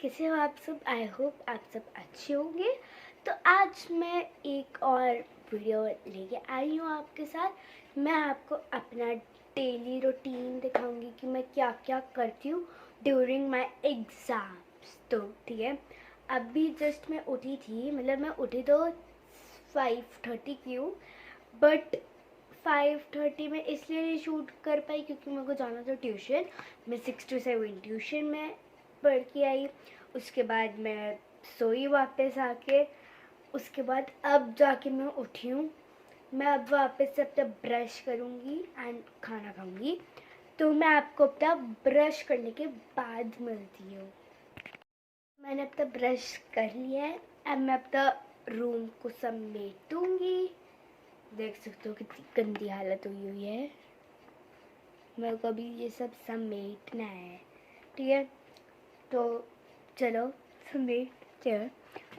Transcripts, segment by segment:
कैसे हो आप सब। आई होप आप सब अच्छे होंगे। तो आज मैं एक और वीडियो लेके आई हूँ आपके साथ। मैं आपको अपना डेली रूटीन दिखाऊंगी कि मैं क्या क्या करती हूँ ड्यूरिंग माय एग्ज़ाम्स। तो ठीक है, अभी जस्ट मैं उठी थी, मतलब मैं उठी तो 5:30 की हूँ, बट 5:30 में इसलिए नहीं शूट कर पाई क्योंकि मेरे को जाना था ट्यूशन। मैं 6 to 7 ट्यूशन में पढ़ के आई। उसके बाद मैं सोई वापस आके। उसके बाद अब जाके मैं उठी हूँ। मैं अब वापस से अपना ब्रश करूँगी एंड खाना खाऊँगी। तो मैं आपको अपना ब्रश करने के बाद मिलती हूँ। मैंने अपना ब्रश कर लिया है। अब मैं अपना रूम को समेटूँगी। देख सकते हो कितनी गंदी हालत हुई हुई है। मेरे को अभी ये सब समेटना है, ठीक है। तो चलो समेटते हैं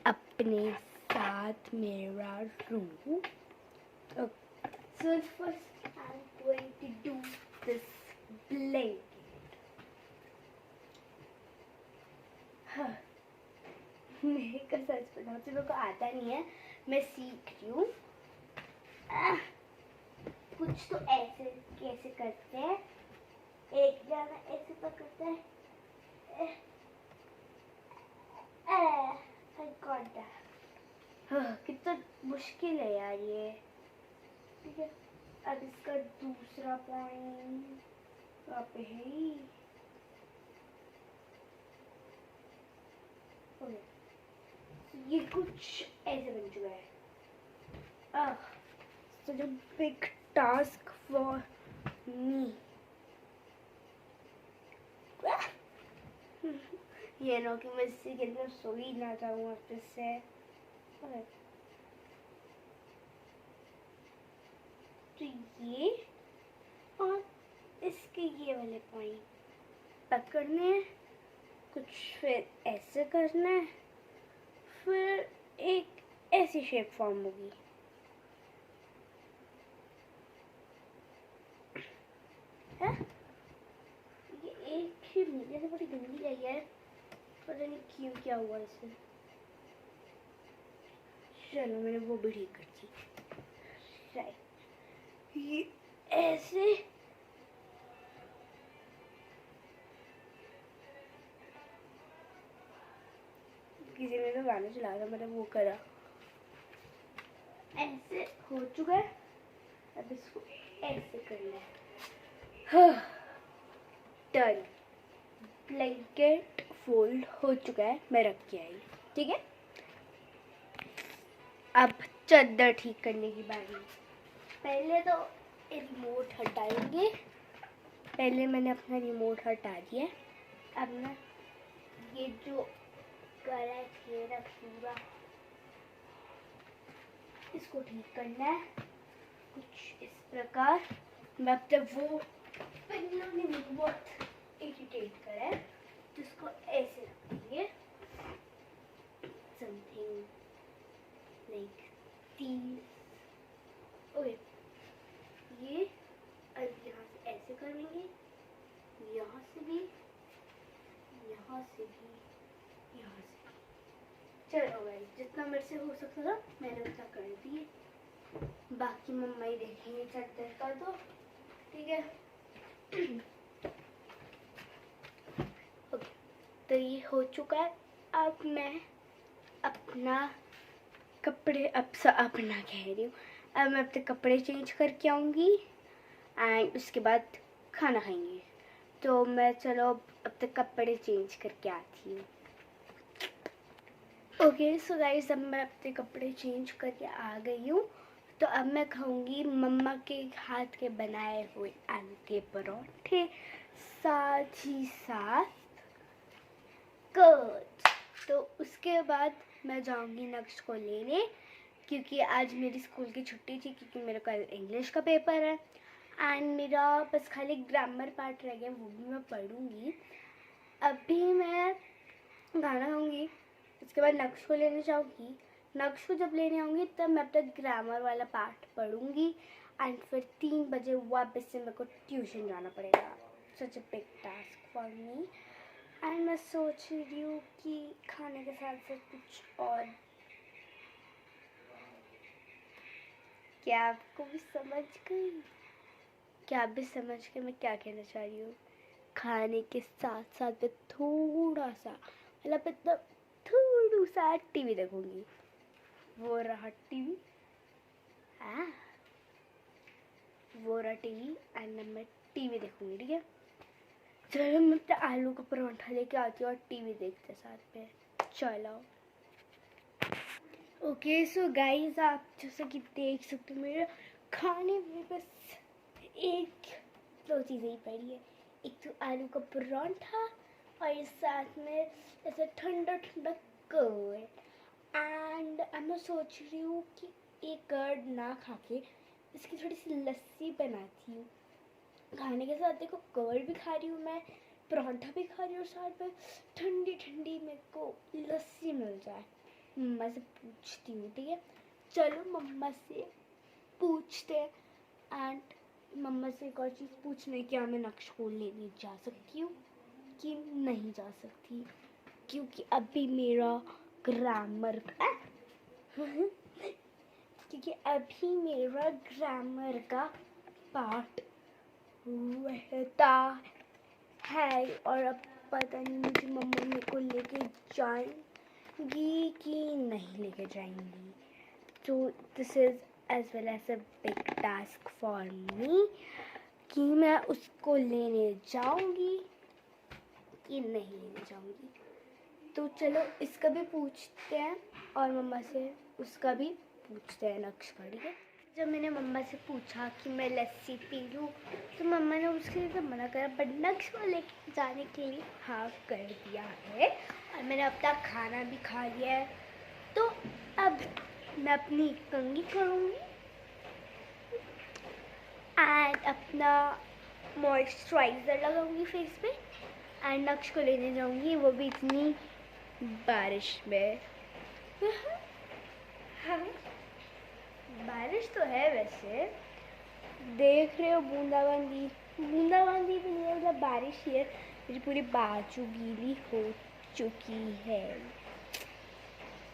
अपने साथ मेरा room. So first I'm going to do this blanket. हाँ, मेरे को सच बताऊँ तो मेरे को आता नहीं है, मैं सीख रही हूँ। कुछ तो ऐसे कैसे करते हैं, एक जाना ऐसे पकड़ता है। I got that. कितना मुश्किल है यार ये, ठीक है। अब इसका दूसरा पॉइंट वहाँ पे है ही। ये कुछ ऐसे बन चुका है। such a big task for me. ये नो कि मैं इससे के अंदर सो ही ना जाऊँ वापस से। तो ये और इसके ये वाले पॉइंट पकड़ने हैं, कुछ फिर ऐसे करना है, फिर एक ऐसी शेप फॉर्म होगी। ये एक ही नीचे से बड़ी गंदी आई है, पता नहीं क्यों क्या हुआ इसे। चलो मैंने वो भी ठीक कर दी। राइट, ये ऐसे किसी ने तो गाना चलाया था, मैंने वो करा। ऐसे हो चुका है, अब इसको ऐसे करना है। डन, ब्लैंकेट फोल्ड हो चुका है, मैं रख के आई, ठीक है। अब चादर ठीक करने की बारी। पहले तो रिमोट हटाएंगे। पहले मैंने अपना रिमोट हटा दिया। अब ना ये जो करा है मेरा पूरा, इसको ठीक करना है कुछ इस प्रकार। मैं अब तक वो पिल्लों ने मुझे बहुत इरिटेट करा है, तो इसको ऐसे रखेंगे, समथिंग लाइक दिस। ओके, ये अब यहाँ से ऐसे करेंगे, यहाँ से भी, यहाँ से भी, यहाँ से भी। चलो भाई, जितना मेरे से हो सकता था मैंने उतना कर दिए। बाकी मम्मा ही देखेंगे चादर का, तो ठीक है। ओके, तो ये हो चुका है। अब मैं अपना कपड़े अपना कह रही हूँ, अब मैं अपने कपड़े चेंज करके आऊँगी एंड उसके बाद खाना खाएंगे। तो मैं चलो अब तक कपड़े चेंज करके आती हूँ। ओके सो गाइस, अब मैं अपने कपड़े चेंज करके आ गई हूँ। तो अब मैं खाऊंगी मम्मा के हाथ के बनाए हुए आलू के परोठे, साथ ही साथ कर्ड। तो उसके बाद मैं जाऊंगी नक्श को लेने, क्योंकि आज मेरी स्कूल की छुट्टी थी, क्योंकि मेरे कल इंग्लिश का पेपर है एंड मेरा बस खाली ग्रामर पार्ट रह गया, वो भी मैं पढ़ूंगी। अभी मैं गाना गाऊंगी, उसके बाद नक्श को लेने जाऊंगी। नक्श को जब लेने आऊँगी तब मैं अपना ग्रामर वाला पार्ट पढ़ूंगी एंड फिर 3 बजे वापस से मेरे को ट्यूशन जाना पड़ेगा। Such a big task for me. And मैं सोच रही हूँ कि खाने के साथ साथ कुछ और। क्या आपको भी समझ गई? क्या आप भी समझ गए मैं क्या कहना चाह रही हूँ? खाने के साथ साथ मैं थोड़ा सा मतलब थोड़ा सा टीवी देखूंगी। वो रहा टीवी, हाँ वो रहा टीवी एंड मैं टीवी देखूंगी। ठीक है, चलो मैं अपना आलू का पराठा लेके आती हूँ और टीवी देखते साथ में। चलो ओके सो गाइस, आप जैसा कि देख सकते हो मेरे खाने में बस एक दो चीज़ें ही पड़ी है। एक तो आलू का पराठा और साथ में ऐसे ठंडा ठंडा कर्ड। एंड मैं सोच रही हूँ कि एक कर्ड ना खा के इसकी थोड़ी सी लस्सी बनाती हूँ खाने के साथ। देखो कर्ड भी खा रही हूँ मैं, पराठा भी खा रही हूँ, साथ में ठंडी ठंडी मेरे को लस्सी मिल जाए। मम्मा से पूछती हूँ। ठीक है, चलो मम्मा से पूछते हैं। एंड मम्मा से एक और चीज़ पूछने, क्या मैं नक्श को लेने जा सकती हूँ कि नहीं जा सकती, क्योंकि अभी मेरा ग्रामर का क्योंकि अभी मेरा ग्रामर का पार्ट रहता है और अब पता नहीं मुझे मम्मा मेरे को लेके जाएंगी कि नहीं लेके जाएंगी। तो this is as well as a big task for me कि मैं उसको लेने जाऊंगी कि नहीं लेने जाऊंगी। तो चलो इसका भी पूछते हैं और मम्मा से उसका भी पूछते हैं नक्श का। ठीक है, जब मैंने मम्मा से पूछा कि मैं लस्सी पी लूँ तो मम्मा ने उसके लिए तो मना करा, बट नक्श को लेके जाने के लिए हाँ कर दिया है। और मैंने अपना खाना भी खा लिया है। तो अब मैं अपनी कंघी करूँगी एंड अपना मॉइस्चराइज़र लगाऊंगी फेस पे एंड नक्श को लेने जाऊंगी, वो भी इतनी बारिश में। हाँ बारिश तो है वैसे, देख रहे हो बूंदाबांदी, बूंदाबांदी भी नहीं है मतलब बारिश ही है। मेरी पूरी बाजू गीली हो चुकी है।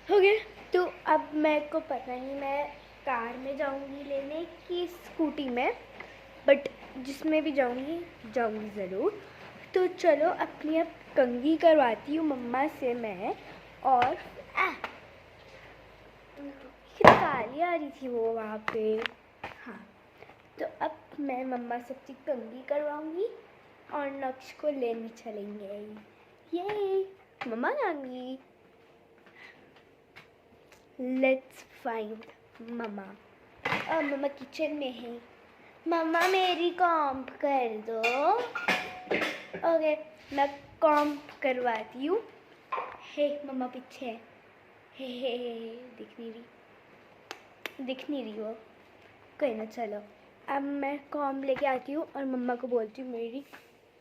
हो गया, तो अब मेरे को पता नहीं मैं कार में जाऊंगी लेने कि स्कूटी में, बट जिसमें भी जाऊंगी ज़रूर। तो चलो अपनी अब कंघी करवाती हूँ मम्मा से मैं। और ताली आ रही थी वो वहाँ पे। हाँ, तो अब मैं मम्मा से अपनी कंघी करवाऊंगी और नक्श को लेने चलेंगे। ये मम्मा आएंगी। लेट्स फाइंड मम्मा। मम्मा किचन में है। मम्मा मेरी कॉम्प कर दो। ओके, मैं कॉम्प करवाती हूँ। हे मम्मा पीछे है। हे दिख नहीं रही वो। कोई ना, चलो अब मैं कॉम्प लेके आती हूँ और मम्मा को बोलती हूँ मेरी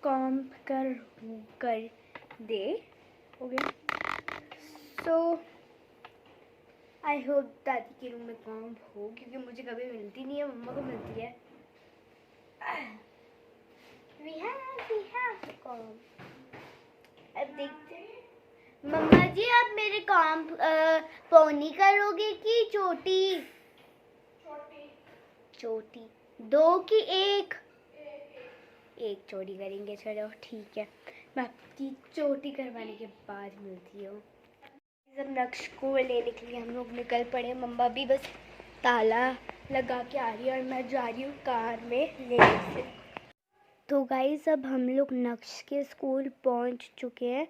कॉम्प कर दे। ओके, सो आई होप दादी के रूम में कॉम्प हो, क्योंकि मुझे कभी मिलती नहीं है, मम्मा को मिलती है। We have the कॉम्प। अब देखते हैं मम्मा जी, आप मेरे कॉम्प पोनी करोगे कि चोटी? चोटी दो की एक चोटी करेंगे। चलो ठीक है, मैं आपकी चोटी करवाने के बाद मिलती हूँ। जब नक्श को लेने के लिए हम लोग निकल पड़े, मम्मा भी बस ताला लगा के आ रही है और मैं जा रही हूँ कार में लेने से। तो गाइस, अब हम लोग नक्श के स्कूल पहुँच चुके हैं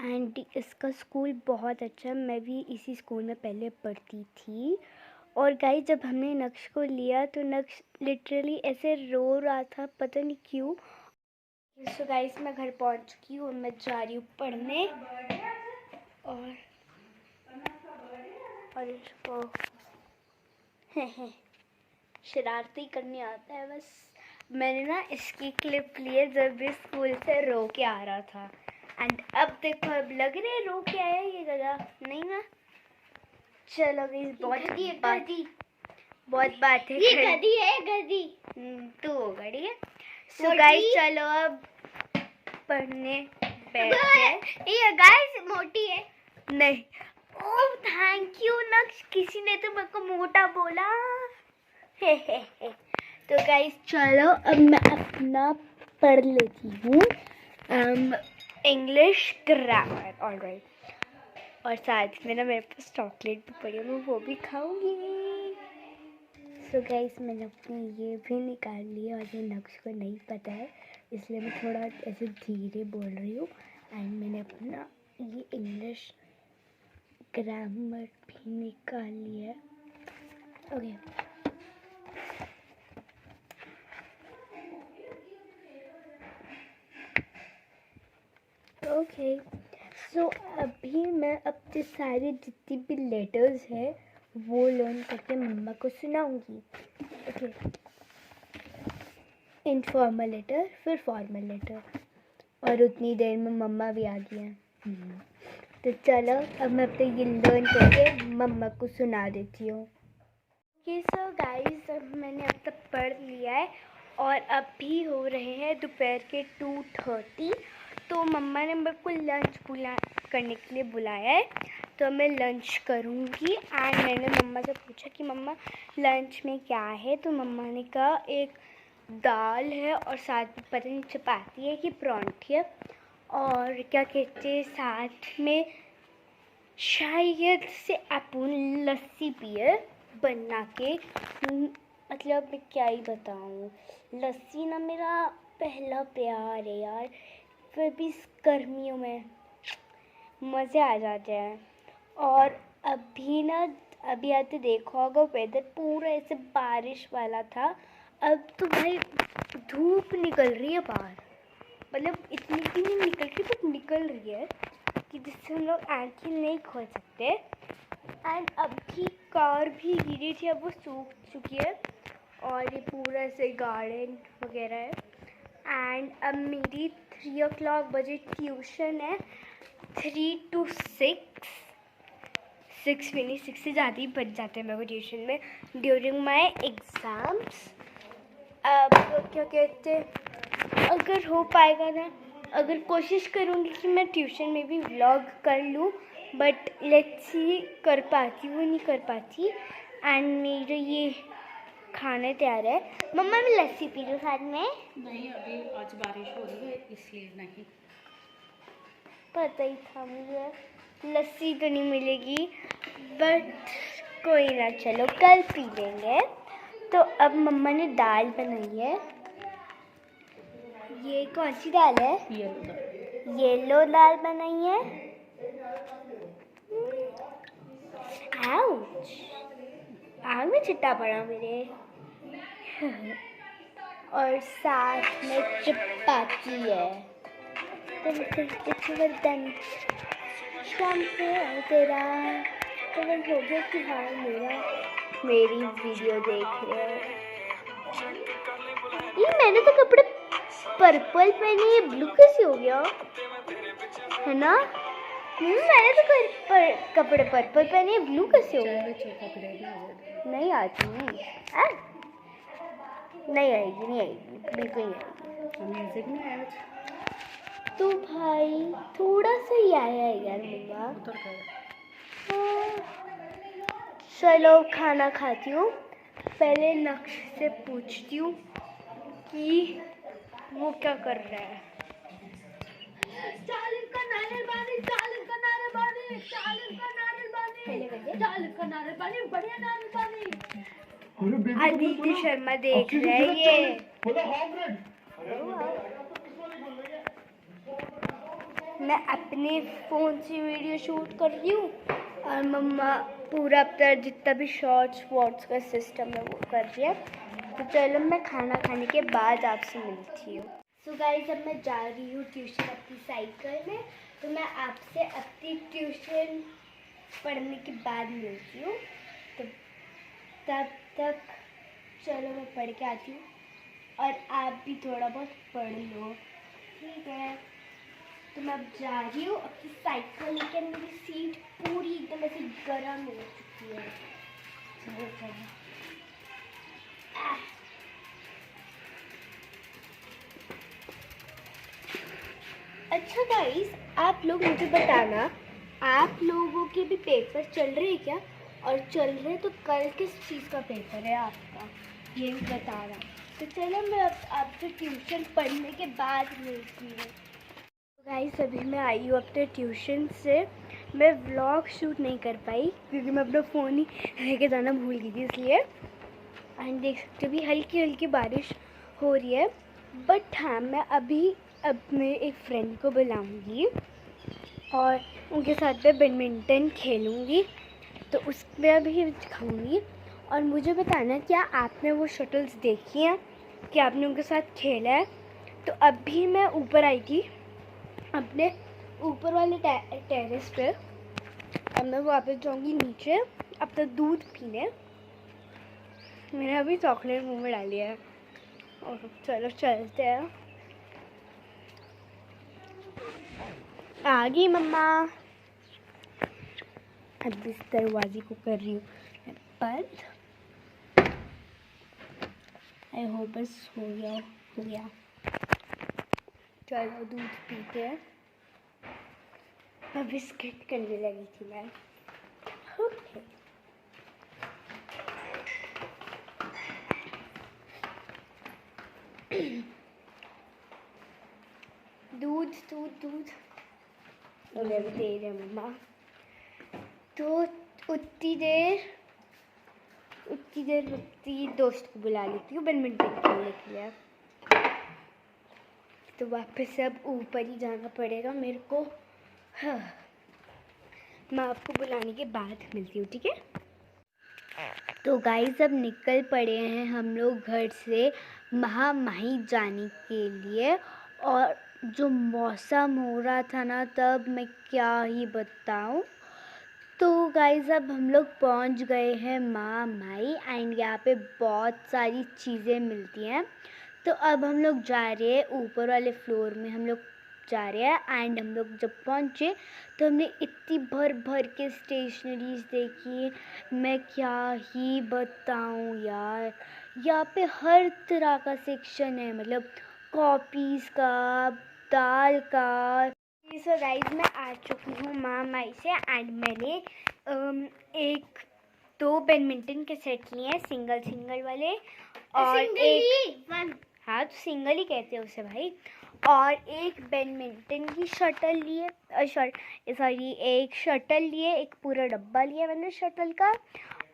एंड इसका स्कूल बहुत अच्छा है। मैं भी इसी स्कूल में पहले पढ़ती थी। और गाइस, जब हमने नक्श को लिया तो नक्श लिटरली ऐसे रो रहा था, पता नहीं क्यों। सो गाइस, मैं घर पहुंच चुकी हूँ, मैं जा रही हूँ पढ़ने। और इसको शरारती करने आता है बस। मैंने ना इसकी क्लिप ली है जब भी स्कूल से रो के आ रहा था एंड अब देखो, अब लग रहा है रो के आया ये गधा नहीं ना। चलो गाइस, बहुत बात है, ये गधी है गधी। तू हो गधी है। सो गाइस, चलो अब पढ़ने ये गाइस मोटी है नहीं। ओह थैंक यू नक्श, किसी ने तो मेरे को मोटा बोला। तो गाइस चलो अब मैं अपना पढ़ लेती हूँ इंग्लिश ग्रामर। ऑलराइट, और साथ में ना मेरे पास चॉकलेट भी पड़ी है, मैं वो भी खाऊंगी। सो गाइस मैंने अपनी ये भी निकाल ली है और ये नक्श को नहीं पता है, इसलिए मैं थोड़ा ऐसे धीरे बोल रही हूँ। एंड मैंने अपना ये इंग्लिश ग्रामर भी निकाल लिया है। ओके ओके, सो अभी मैं अपने सारे जितनी भी लेटर्स है वो लर्न करके मम्मा को सुनाऊंगी। ओके, इनफॉर्मल लेटर, फिर फॉर्मल लेटर, और उतनी देर में मम्मा भी आ गई हैं। तो चलो अब मैं अपने ये लर्न करके मम्मा को सुना देती हूँ। ओके सो गाइस, अब मैंने अब तक पढ़ लिया है और अभी हो रहे हैं दोपहर के 2:30। तो मम्मा ने मेरे को लंच करने के लिए बुलाया है, तो मैं लंच करूँगी। एंड मैंने मम्मा से पूछा कि मम्मा लंच में क्या है, तो मम्मा ने कहा एक दाल है और साथ में पता नहीं चपाती है कि परांठी है, और क्या कहते हैं साथ में शायद से अपन लस्सी पिए बना के। मतलब मैं क्या ही बताऊँ, लस्सी ना मेरा पहला प्यार है यार, फिर भी इस गर्मियों में मज़े आ जाते हैं। और अभी आते देखो होगा वेदर पूरा ऐसे बारिश वाला था, अब तो भाई धूप निकल रही है बाहर, मतलब इतनी भी नहीं निकल रही बट निकल रही है कि जिससे हम लोग आँखें नहीं खोल सकते। एंड अभी कार भी गिरी थी, अब वो सूख चुकी है और ये पूरा ऐसे गार्डन वगैरह है। एंड अब मेरी 3 o'clock बजे ट्यूशन है, 3 to 6 भी नहीं, 6 से ज़्यादा ही बच जाते हैं मेरे को ट्यूशन में ड्यूरिंग माई एग्ज़ाम्स। अब क्या कहते हैं, अगर हो पाएगा ना, अगर कोशिश करूँगी कि मैं ट्यूशन में भी व्लॉग कर लूँ, बट लेट्स सी कर पाती हूँ नहीं कर पाती। एंड मेरे ये खाने तैयार है। मम्मा मैं लस्सी पी लूँ साथ में? नहीं, अभी आज बारिश हो रही है इसलिए नहीं। पता ही था मुझे लस्सी तो नहीं मिलेगी, बट कोई ना, चलो कल पी लेंगे। तो अब मम्मा ने दाल बनाई है, ये कौन सी दाल है? येलो दाल बनाई है। आउच, आग में चिट्टा पड़ा मेरे। और साथ में चपाती है। वर्धन शाम पे तेरा तो हो गया कि हाँ मेरी वीडियो देख रहे हो। ये मैंने तो कपड़े पर्पल पहने, ये ब्लू कैसे हो गया है ना? मैंने तो कपड़े पर्पल पहने, ब्लू कैसे हो गया? नहीं आती नहीं आएगी बिल्कुल नहीं आएगी। तो भाई थोड़ा सा ही आया है यार मम्मा। चलो खाना खाती हूँ, पहले नक्श से पूछती हूँ कि वो क्या कर रहा है। आदित्य शर्मा देख रहे हैं ये। मैं अपने फ़ोन से वीडियो शूट कर रही हूँ और मम्मा पूरा अपना जितना भी शॉर्ट्स वॉट्स का सिस्टम है वो कर रही है। तो चलो मैं खाना खाने के बाद आपसे मिलती हूँ। सो गाइस अब मैं जा रही हूँ ट्यूशन अपनी साइकिल में, तो मैं आपसे अपनी ट्यूशन पढ़ने के बाद मिलती हूँ। तो तब तक चलो मैं पढ़ के आती हूँ और आप भी थोड़ा बहुत पढ़ लो, ठीक है? तो मैं अब जा रही हूँ अपनी साइकिल लेकर, मेरी सीट पूरी एकदम ऐसे गर्म हो चुकी है। चलो चलो। अच्छा अच्छा गाइस, आप लोग मुझे बताना, आप लोगों के भी पेपर चल रहे हैं क्या? और चल रहे तो कल किस चीज़ का पेपर है आपका, ये भी बताना। तो चलो मैं अब आपसे ट्यूशन पढ़ने के बाद मिलती हूँ। गाइस अभी मैं आई हूँ अपने ट्यूशन से। मैं व्लॉग शूट नहीं कर पाई क्योंकि मैं अपना फ़ोन ही लेके जाना भूल गई थी, इसलिए। एंड देख सकते भी हल्की हल्की बारिश हो रही है। बट हाँ, मैं अभी अपने एक फ्रेंड को बुलाऊंगी और उनके साथ में बैडमिंटन खेलूंगी, तो उसमें भी दिखाऊंगी। और मुझे बताना, क्या आपने वो शटल्स देखी हैं, कि आपने उनके साथ खेला है? तो अभी मैं ऊपर आई थी अपने ऊपर वाले टेरेस पे। अब मैं वापस जाऊंगी नीचे अपना दूध पीने। मैंने अभी चॉकलेट मुंह में डाली है। और चलो चलते हैं। आ गई मम्मा। अब इस दरवाजे को कर रही हूँ बंद। आई होप बस हो गया। चलो दूध पीते हैं। मैं बिस्किट करने लगी थी मैं। ओके। दूध दूध दूध अरे दे रहे मम्मा। तो उतनी देर अपनी दोस्त को बुला लेती हूँ बैडमिंटन खेलने के लिए। तो वापस से अब ऊपर ही जाना पड़ेगा मेरे को। हाँ, मैं आपको बुलाने के बाद मिलती हूँ, ठीक है? तो गाइस अब निकल पड़े हैं हम लोग घर से महामाही जाने के लिए। और जो मौसम हो रहा था ना तब, मैं क्या ही बताऊँ। तो गाइस अब हम लोग पहुँच गए हैं महामाही एंड यहाँ पे बहुत सारी चीज़ें मिलती हैं। तो अब हम लोग जा रहे हैं ऊपर वाले फ्लोर में, हम लोग जा रहे हैं। एंड हम लोग जब पहुँचे तो हमने इतनी भर भर के स्टेशनरीज देखी, मैं क्या ही बताऊँ यार। यहाँ पे हर तरह का सेक्शन है, मतलब कॉपीज़ का, दाल का। सो गाइस मैं आ चुकी हूँ महामाही से एंड मैंने एक दो बैडमिंटन के सेट लिए हैं, सिंगल वाले। और एक हाँ, तो सिंगल ही कहते हैं उसे भाई। और एक बैडमिंटन की शटल लिए, एक शटल लिए, एक पूरा डब्बा लिया मैंने शटल का।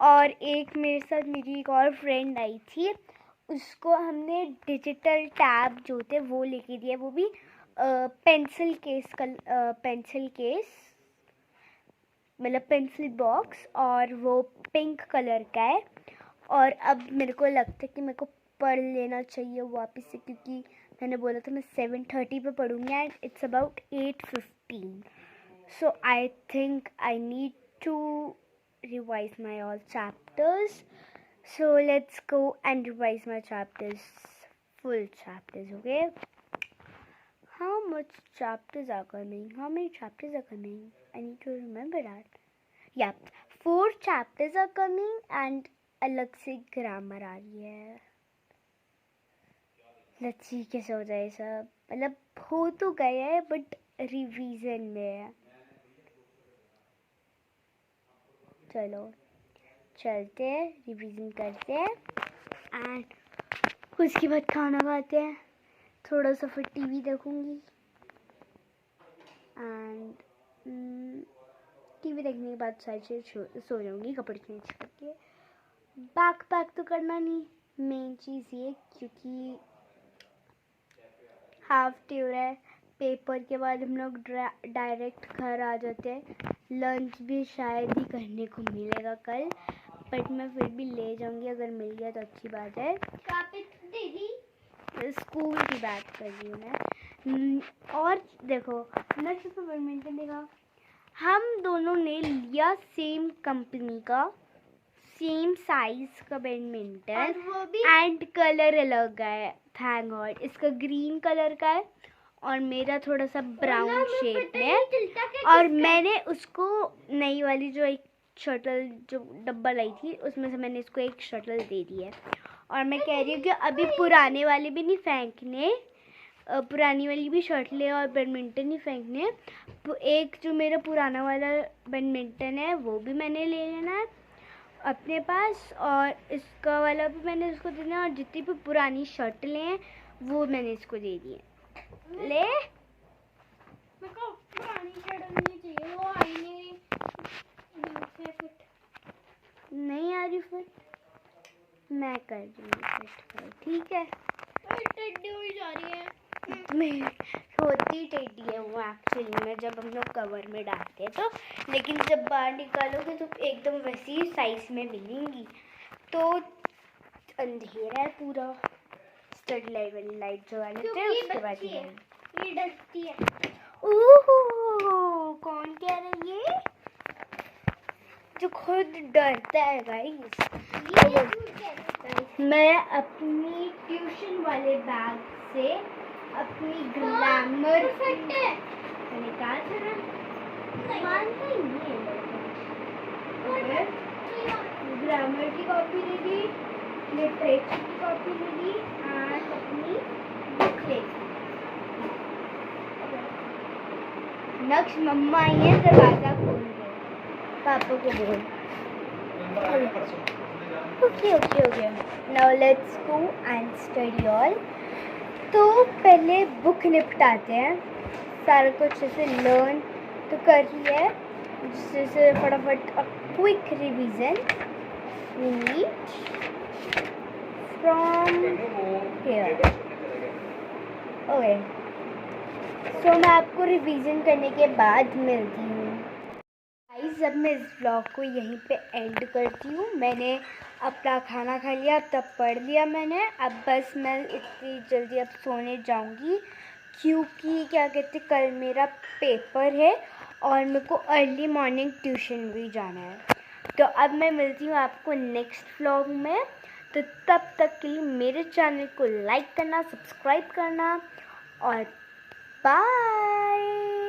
और एक मेरे साथ मेरी एक और फ्रेंड आई थी, उसको हमने डिजिटल टैब जो थे वो लेके दिए, वो भी पेंसिल केस, मतलब पेंसिल बॉक्स, और वो पिंक कलर का है। और अब मेरे को लगता है कि मेरे को पढ़ लेना चाहिए वापस से, क्योंकि मैंने बोला था मैं 7:30 पे पढ़ूँगी and it's about 8:15। So I think I need to revise my all chapters. So let's go and revise my chapters, full chapters, okay? How many chapters are coming? I need to remember that. Yeah, 4 chapters are coming and अलग से grammar आ रही है। Let's see कैसे हो जाए सब, मतलब हो तो गया है बट रिवीजन में है। चलो चलते हैं, रिवीजन करते हैं एंड उसके बाद खाना खाते हैं। थोड़ा सा फिर टीवी देखूंगी एंड टीवी देखने के बाद साइड सो जाऊंगी कपड़े चेंज करके। पैक तो करना नहीं, मेन चीज़ ये, क्योंकि हाफ डे हो रहा है। पेपर के बाद हम लोग डायरेक्ट घर आ जाते हैं। लंच भी शायद ही करने को मिलेगा कल, बट मैं फिर भी ले जाऊंगी, अगर मिल गया तो अच्छी बात है। स्कूल की बात कर रही हूँ मैं। और देखो, मैं सिर्फ बैडमिंटन देखा, हम दोनों ने लिया सेम कंपनी का, सेम साइज का बैडमिंटन, एंड कलर अलग है। थैंक गॉड, इसका ग्रीन कलर का है और मेरा थोड़ा सा ब्राउन शेड में। और मैंने उसको नई वाली जो एक शटल जो डब्बा लाई थी उसमें से मैंने इसको एक शटल दे दी है। और मैं कह रही हूँ कि अभी पुराने वाले भी नहीं फेंकने, पुरानी वाली भी शर्ट ले और बैडमिंटन ही फेंकने हैं। एक जो मेरा पुराना वाला बैडमिंटन है वो भी मैंने ले लेना है अपने पास, और इसका वाला भी मैंने इसको देना है, और जितनी भी पुरानी शर्ट ले हैं वो मैंने इसको दे दी है। ले मेरे को पुरानी शर्ट नहीं चाहिए, वो आई नहीं फिट। नहीं आ रही फिट, मैं कर दूँगी फिट, ठीक है। टेढ़ी हुई जा रही है। मैं होती टेढ़ी है वो एक्चुअली में, जब हम लोग कवर में डालते हैं तो, लेकिन जब बाहर निकालोगे तो एकदम वैसी साइज में मिलेंगी। तो अंधेरा है पूरा, स्टड लाइट वाली लाइट जो वाले थे उसके बाद ये डरती है। ओह कौन कह रहा है ये, जो खुद डरता है गाइस। मैं अपनी ट्यूशन वाले बैग से अपनी ग्रामर निकाल ग्रामर की कॉपी ले ली, लिटरेचर की कॉपी ले ली और अपनी बुक ले ली। नक्श मम्मा आई है, दरवाजा खोल दो, पापा को बोल। Okay. Now let's go and study all. तो पहले बुक निपटाते हैं, सारा कुछ ऐसे लर्न तो कर ही है, जिससे फटाफट quick revision we need from here. Okay. So मैं आपको रिवीजन करने के बाद मिलती हूँ। गाइस अब मैं इस ब्लॉग को यहीं पे एंड करती हूँ। मैंने अपना खाना खा लिया, तब पढ़ लिया मैंने, अब बस मैं इतनी जल्दी अब सोने जाऊँगी, क्योंकि क्या कहते कल मेरा पेपर है और मेरे को अर्ली मॉर्निंग ट्यूशन भी जाना है। तो अब मैं मिलती हूँ आपको नेक्स्ट व्लॉग में। तो तब तक के लिए मेरे चैनल को लाइक करना, सब्सक्राइब करना और बाय।